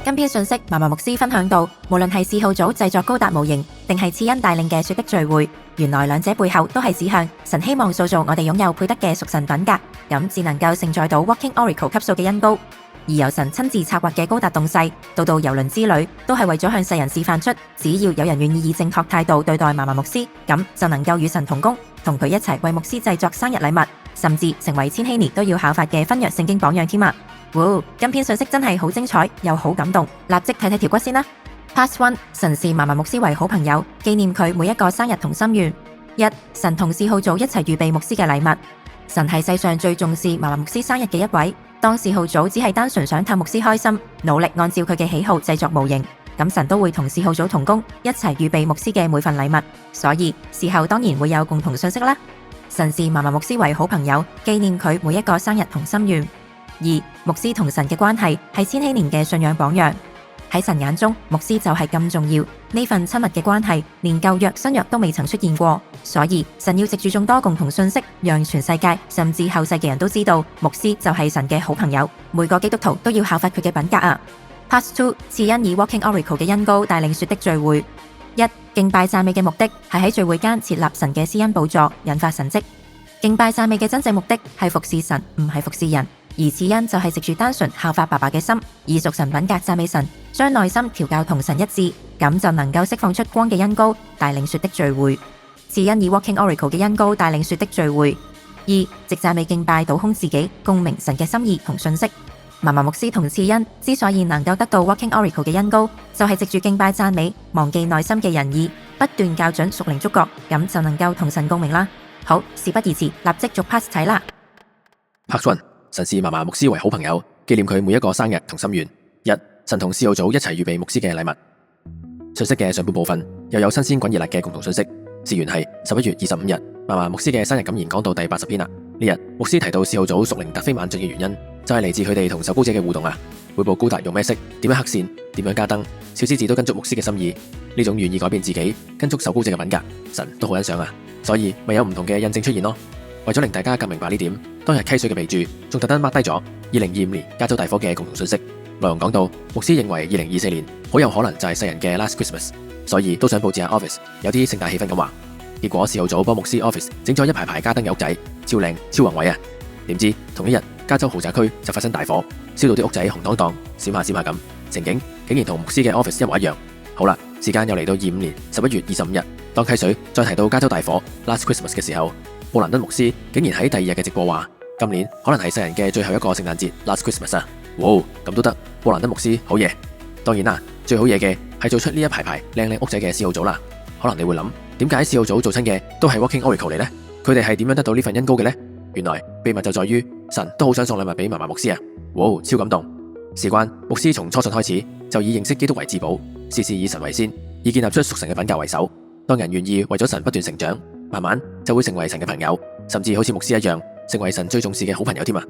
今篇信息，嫲嫲牧師分享到，無論係4號組製作高達模型，定係次恩帶領嘅雪的聚會，原來兩者背後都係指向神希望塑造我哋擁有配得嘅屬神品格，咁至能夠承載到 Walking Oracle 級數嘅恩膏。而由神親自策劃嘅高達動勢，到郵輪之旅，都係為咗向世人示範出，只要有人願意以正確態度對待嫲嫲牧師，咁就能夠與神同工，同佢一齊為牧師製作生日禮物，甚至成為千禧年都要考法嘅婚約聖經榜樣添啊！今篇信息真係好精彩，又好感動，立即睇睇條骨先啦。Part 1，神視嫲嫲牧師為好朋友，紀念佢每一個生日同心願。1，神同4號組一齊預備牧師嘅禮物。神係世上最重視嫲嫲牧師生日嘅一位。當4號組只係單純想氹牧師開心，努力按照佢嘅喜好製作模型，咁神都會同4號組同工，一齊預備牧師嘅每份禮物。所以事後當然會有共同信息啦。神視嫲嫲牧師為好朋友，紀念佢每一個生日同心願。2，牧師同神嘅關係係千禧年嘅信仰榜樣。喺神眼中，牧師就係咁重要，呢份親密嘅關係連舊約新約都未曾出現過，所以神要藉住眾多共同信息，讓全世界甚至後世嘅人都知道，牧師就係神嘅好朋友，每個基督徒都要效法佢嘅品格啊。Part 2，次恩以 Walking Oracle 嘅恩膏帶領雪的聚會。1，敬拜讚美嘅目的係喺聚會間設立神嘅施恩寶座，引發神蹟。敬拜讚美嘅真正目的係服侍神，唔係服侍人。而次恩就係藉住單純效法爸爸嘅心，以屬神品格讚美神，將內心調教同神一致，咁就能夠釋放出光嘅恩膏，帶領雪的聚會。次恩以 Walking Oracle 嘅恩膏帶領雪的聚會。2，藉讚美敬拜倒空自己，共鳴神嘅心意同信息。嫲嫲牧師同次恩之所以能夠得到 Walking Oracle 嘅恩膏，就係藉住敬拜讚美，忘記內心嘅仁義，不斷校準屬靈觸覺，咁就能夠同神共鳴啦。好，事不宜遲，立即逐 part 睇啦。Part 1，神視嫲嫲牧師為好朋友，紀念佢每一個生日同心願。1，神同4號組一齊預備牧師嘅禮物。信息嘅上半部分又有新鮮滾熱辣嘅共同信息。事緣係11月25日，嫲嫲牧師嘅生日感言講到第80篇啦。呢日牧師提到4號組屬靈突飛猛進嘅原因，就係嚟自佢哋同受膏者嘅互動啊。每部高達用咩色，點樣刻線，點樣加燈，小獅子都跟足牧師嘅心意。呢種願意改變自己，跟足受膏者嘅品格，神都好欣賞啊。所以咪有唔同嘅印證出現咯。為咗令大家更明白呢點，當日溪水嘅備註仲特登 mark 低咗2025年加州大火嘅共同信息。內容講到，牧師認為2024年好有可能就係世人嘅 last Christmas， 所以都想佈置下 office， 有啲盛大氣氛咁話。結果4號組幫牧師 office 整咗一排排加燈嘅屋仔，超靚超宏偉啊！點知同一日加州豪宅區就發生大火，燒到啲屋仔紅當當，閃下閃下咁，情景竟然同牧師嘅 office 一模一樣。好啦，時間又嚟到25年11月25日，當溪水再提到加州大火 last Christmas 嘅時候，布蘭登牧師竟然喺第2日嘅直播話，今年可能係世人嘅最後一個聖誕節 last Christmas 啊！哇，咁都得，布蘭登牧師好嘢。當然啦，最好嘢嘅係做出呢一排排靚靚屋仔嘅4號組啦。可能你會諗，點解4號組做親嘅都係 Walking Oracle 嚟呢？佢哋係點樣得到呢份恩膏嘅呢？原來秘密就在於神都好想送禮物俾嫲嫲牧師啊！哇，超感動。事關牧師從初信開始就以認識基督為至寶，事事以神為先，以建立出屬神嘅品格為首。當人願意為咗神不斷成長，慢慢就會成為神嘅朋友，甚至好似牧師一樣，成為神最重視嘅好朋友添啊！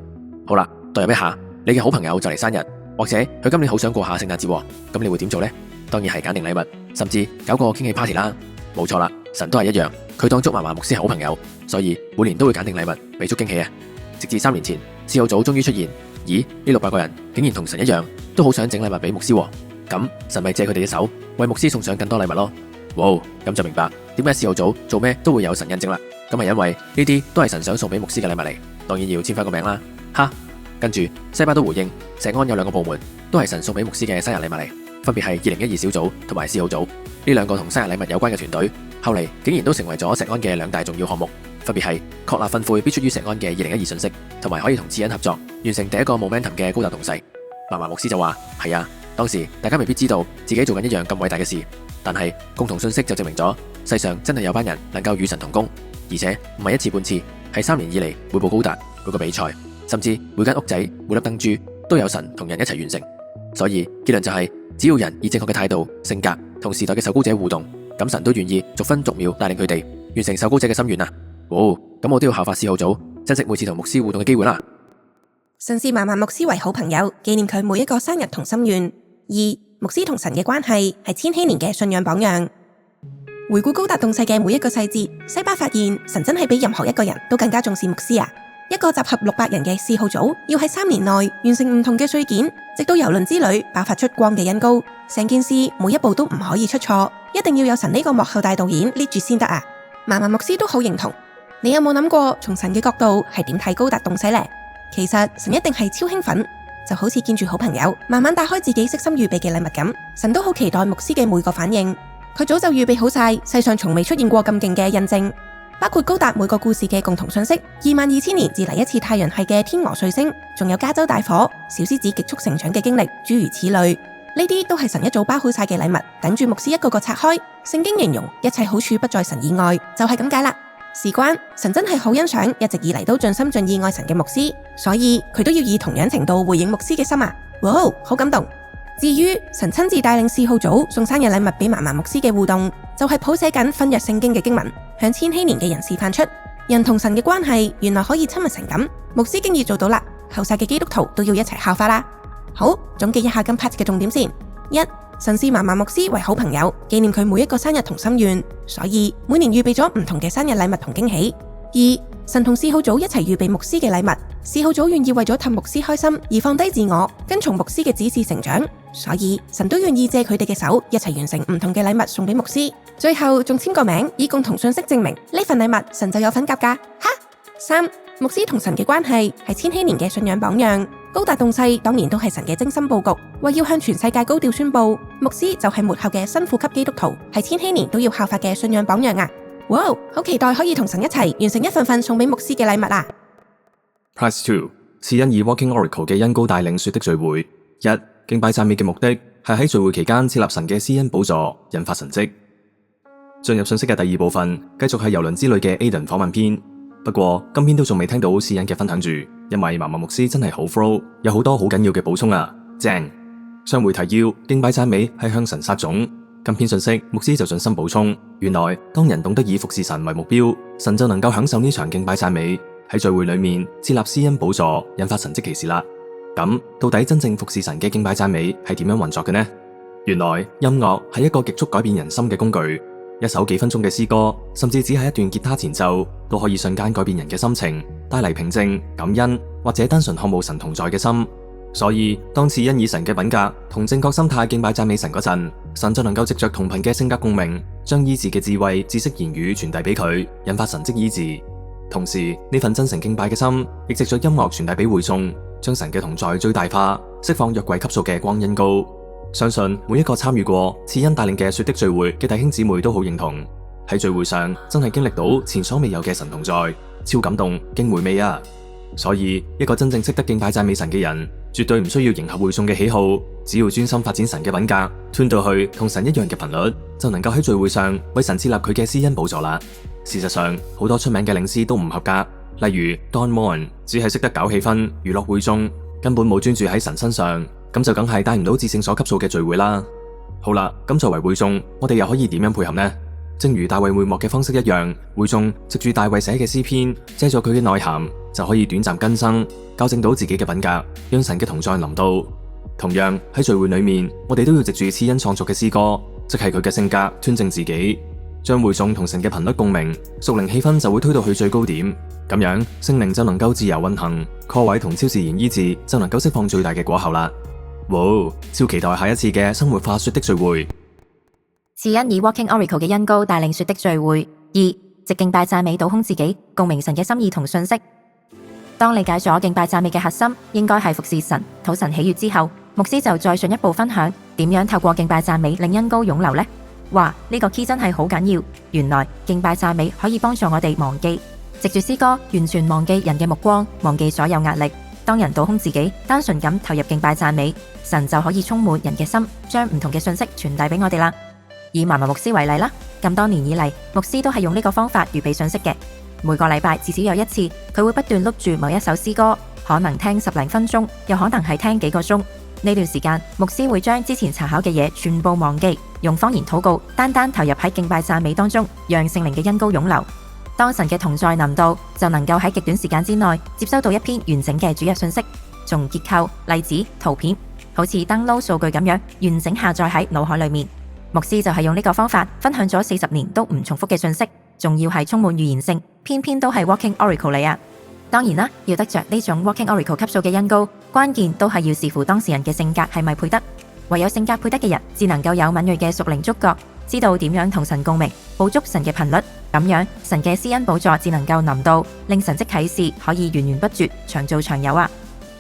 好啦，代入一下，你嘅好朋友就嚟生日，或者佢今年好想過下聖誕節，咁你會點做呢？當然係揀定禮物，甚至搞個驚喜 party 啦。冇錯啦，神都係一樣，佢當足嫲嫲牧師係好朋友，所以每年都會揀定禮物俾足驚喜啊！直至3年前，4號組終於出現，咦？呢600個人竟然同神一樣，都好想整禮物俾牧師，咁神咪借佢哋嘅手為牧師送上更多禮物咯。哇，咁就明白點解4號組做咩都會有神印證啦。咁係因為呢啲都係神想送俾牧師嘅禮物嚟，當然要簽翻個名啦。哈，跟住西巴都回應，石安有2個部門都係神送俾牧師嘅生日禮物嚟，分別係2012小組同埋4號組。呢2個同生日禮物有關嘅團隊，後嚟竟然都成為咗石安嘅2大重要項目，分別係確立訓誨必出於石安嘅2012信息，同埋可以同次恩合作，完成第一個 momentum 嘅高達動勢。嫲嫲牧師就話：係啊，當時大家未必知道自己做緊一樣咁偉大嘅事，但係共同信息就證明咗世上真係有班人能夠與神同工，而且唔係一次半次，係3年以嚟每部高達、每個比賽，甚至每間屋仔、每粒燈珠都有神同人一齊完成。所以結論就係，只要人以正確嘅態度、性格同時代嘅受膏者互動，咁神都願意逐分逐秒帶領佢哋完成受膏者嘅心願啊！咁我都要效法4號組，珍惜每次同牧師互動嘅機會啦。神視嫲嫲牧師為好朋友，紀念佢每一個生日同心願。2，牧師同神嘅關係係千禧年嘅信仰榜樣。回顧高達動勢嘅每一個細節，西巴發現神真係比任何一個人都更加重視牧師啊！一個集合600人嘅4號組，要喺3年內完成唔同嘅碎件，直到郵輪之旅爆發出光嘅恩膏，成件事每一步都唔可以出錯，一定要有神呢個幕後大導演 lead 住先得啊！嫲嫲牧師都好認同。你有冇諗過從神嘅角度係點睇高達動世呢？其實神一定係超興奮，就好似見住好朋友慢慢打開自己悉心預備嘅禮物咁，神都好期待牧師嘅每個反應。佢早就預備好晒世上從未出現過咁勁嘅印證，包括高達每個故事嘅共同信息，22000年至嚟一次太陽系嘅天鵝彗星，仲有加州大火、小獅子極速成長嘅經歷，諸如此類。呢啲都係神一早包好晒嘅禮物，等住牧師一個個拆開。聖經形容一切好處不在神以外，就係咁解啦。事關神真係好欣賞一直以嚟都盡心盡意愛神嘅牧師，所以佢都要以同樣程度回應牧師嘅心啊！哇，好感動。至於神親自帶領4號組送生日禮物俾嫲嫲牧師嘅互動，就係譜寫緊新約聖經嘅經文，向千禧年嘅人示範出人同神嘅關係原來可以親密成咁。牧師經已做到啦，後世嘅基督徒都要一齊效法啦。好，總結一下今 part 嘅重點先。一、神視嫲嫲牧師為好朋友，紀念佢每一個生日同心願，所以每年預備咗唔同嘅生日禮物同驚喜。二、神同4號組一齊預備牧師嘅禮物，4號組願意為咗氹牧師開心而放低自我，跟從牧師嘅指示成長，所以神都願意借佢哋嘅手一齊完成唔同嘅禮物送俾牧師，最後仲簽個名，以共同信息證明呢份禮物神就有份夾噶。哈！ 3. 牧師同神嘅關係係千禧年嘅信仰榜樣，高達動世當然都係神嘅精心布局，為要向全世界高調宣布，牧師就係末後嘅新富級基督徒，係千禧年都要效法嘅信仰榜樣啊！哇，好期待可以同神一齊完成一份份送俾牧師嘅禮物啊！ Prize 2，賜恩以 Walking Oracle 嘅恩膏帶領說的聚會。1. 敬拜讚美嘅目的係喺聚會期間設立神嘅施恩寶座，引發神蹟。進入信息嘅第二部分，繼續係郵輪之旅嘅 Aiden 訪問篇。不過今篇都仲未聽到施恩嘅分享住，因為嫲嫲牧師真係好 flow， 有好多好緊要嘅補充啊！正。上回提要敬拜讚美係向神撒種，今篇信息牧師就盡心補充，原來當人懂得以服侍神為目標，神就能夠享受呢場敬拜讚美，喺聚會裏面設立施恩寶座，引發神蹟奇事啦。咁到底真正服侍神嘅敬拜讚美係點樣運作嘅呢？原來音樂係一個極速改變人心嘅工具，一首幾分鐘嘅詩歌，甚至只係一段吉他前奏，都可以瞬間改變人嘅心情，帶嚟平靜、感恩或者單純渴慕神同在嘅心。所以當賜恩以神嘅品格同正確心態敬拜讚美神嗰陣，神就能夠藉着同頻嘅性格共鳴，將醫治嘅智慧、知識言語傳遞俾佢，引發神蹟醫治。同時呢份真誠敬拜嘅心，亦藉着音樂傳遞俾會眾，將神嘅同在最大化，釋放約櫃級數嘅光恩膏。相信每一個參與過賜恩帶領嘅說的聚會嘅弟兄姊妹都好認同，喺聚會上真係經歷到前所未有嘅神同在，超感動，勁回味啊！所以一個真正識得敬拜讚美神嘅人，絕對唔需要迎合會眾嘅喜好，只要專心發展神嘅品格，tune到去同神一樣嘅頻率，就能夠喺聚會上為神設立佢嘅施恩寶座啦。事實上，好多出名嘅領詩都唔合格，例如 Don Moen 只係識得搞氣氛、娛樂會眾，根本冇專注喺神身上，咁就梗係帶唔到至聖所級數嘅聚會啦。好啦，咁作為會眾，我哋又可以點樣配合呢？正如大衛會幕嘅方式一樣，會眾藉住大衛寫嘅詩篇，借助佢嘅內涵，就可以短暫更生，校正到自己嘅品格，讓神嘅同在臨到。同樣喺聚會裏面，我哋都要藉住賜恩創作嘅詩歌，即係佢嘅性格，端正自己，將會眾同神嘅頻率共鳴，屬靈氣氛就會推到去最高點，咁樣聖靈就能夠自由運行，破壞同超自然醫治就能夠釋放最大嘅果效啦。哇，超期待下一次嘅生活化說的聚會。賜恩以 Walking Oracle 嘅恩膏帶領說的聚會。2. 藉敬拜讚美倒空自己，共鳴神嘅心意同信息。當理解咗敬拜讚美嘅核心應該係服侍神、討神喜悅之後，牧師就再進一步分享點樣透過敬拜讚美令恩膏湧流呢？哇，呢個 key 真係好緊要。原來敬拜讚美可以幫助我哋忘記，藉住詩歌完全忘記人嘅目光，忘記所有壓力。當人倒空自己，單純咁投入敬拜讚美，神就可以充滿人嘅心，將唔同嘅信息傳遞俾我哋啦。以嫲嫲牧師為例啦，咁多年以嚟，牧師都係用呢個方法預備信息嘅。每個禮拜至少有一次，佢會不斷碌住某一首詩歌，可能聽10零分鐘，又可能係聽幾個鐘。呢段時間，牧師會將之前查考嘅嘢全部忘記，用方言禱告，單單投入喺敬拜讚美當中，讓聖靈嘅恩膏湧流。當神嘅同在臨到，就能夠喺極短時間之內接收到一篇完整嘅主日信息，從結構、例子、圖片，好似 download 數據咁樣，完整下載喺腦海裏面。牧師就係用呢個方法分享咗40年都唔重複嘅信息，仲要係充滿預言性，篇篇都係 Walking Oracle 嚟啊！當然啦，要得着呢種 Walking Oracle 級數嘅恩膏，關鍵都係要視乎當事人嘅性格係咪配得。唯有性格配得嘅人，至能夠有敏銳嘅屬靈觸覺，知道點樣同神共鳴，捕捉神嘅頻率，咁樣神嘅施恩寶座至能夠臨到，令神蹟啟示可以源源不絕，長做長有啊！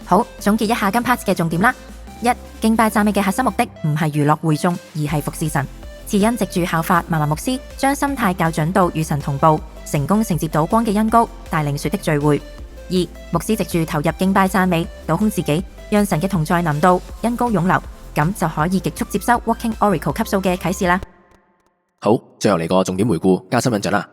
好，總結一下今 part 嘅重點啦。一、敬拜讚美嘅核心目的唔係娛樂會眾，而係服侍神。賜恩藉住效法嫲嫲牧師，將心態校準到與神同步，成功承接到光嘅恩膏，帶領說的聚會。二、牧師藉住投入敬拜讚美，倒空自己，讓神嘅同在臨到，恩膏湧流，咁就可以極速接收 Walking Oracle 級數嘅啟示啦。好，最後嚟個重點回顧，加深印象啦。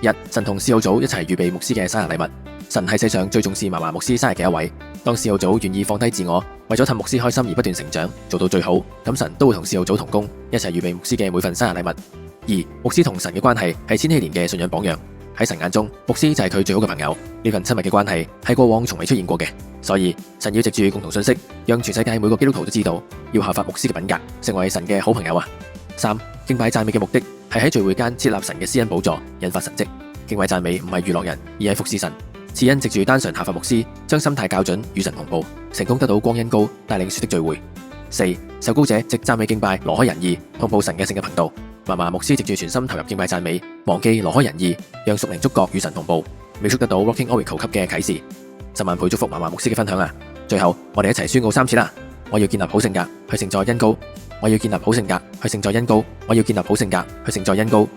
一、神同事後組一齊預備牧師嘅生日禮物。神係世上最重視嫲嫲牧師生日嘅一位。當事後組願意放低自我，為咗氹牧師開心而不斷成長，做到最好，咁神都會同事後組同工，一齊預備牧師嘅每份生日禮物。二、牧師同神嘅關係係千禧年嘅信仰榜樣。喺神眼中，牧師就係佢最好嘅朋友。呢份親密嘅關係係過往從未出現過嘅，所以神要藉住共同信息，讓全世界每個基督徒都知道，要效法牧師嘅品格，成為神嘅好朋友啊。三、敬拜讚美嘅目的係喺聚會間設立神嘅施恩寶座，引發神蹟。敬拜讚美唔係娛樂人，而係服侍神。賜恩藉住單純效法牧師，將心態校準與神同步，成功得到光恩膏，帶領說的聚會。四、受膏者藉讚美敬拜羅開仁義，同步神嘅聖嘅頻道。嫲嫲牧師藉住全心投入敬拜讚美，忘記羅開仁義，讓屬靈觸覺與神同步，秒速得到 Walking Oracle 級嘅啟示。10萬倍祝福嫲嫲牧師嘅分享啊！最後我哋一齊宣告3次啦！我要建立好性格，去承載恩膏；我要建立好性格，去承載恩膏；我要建立好性格，去承載恩膏。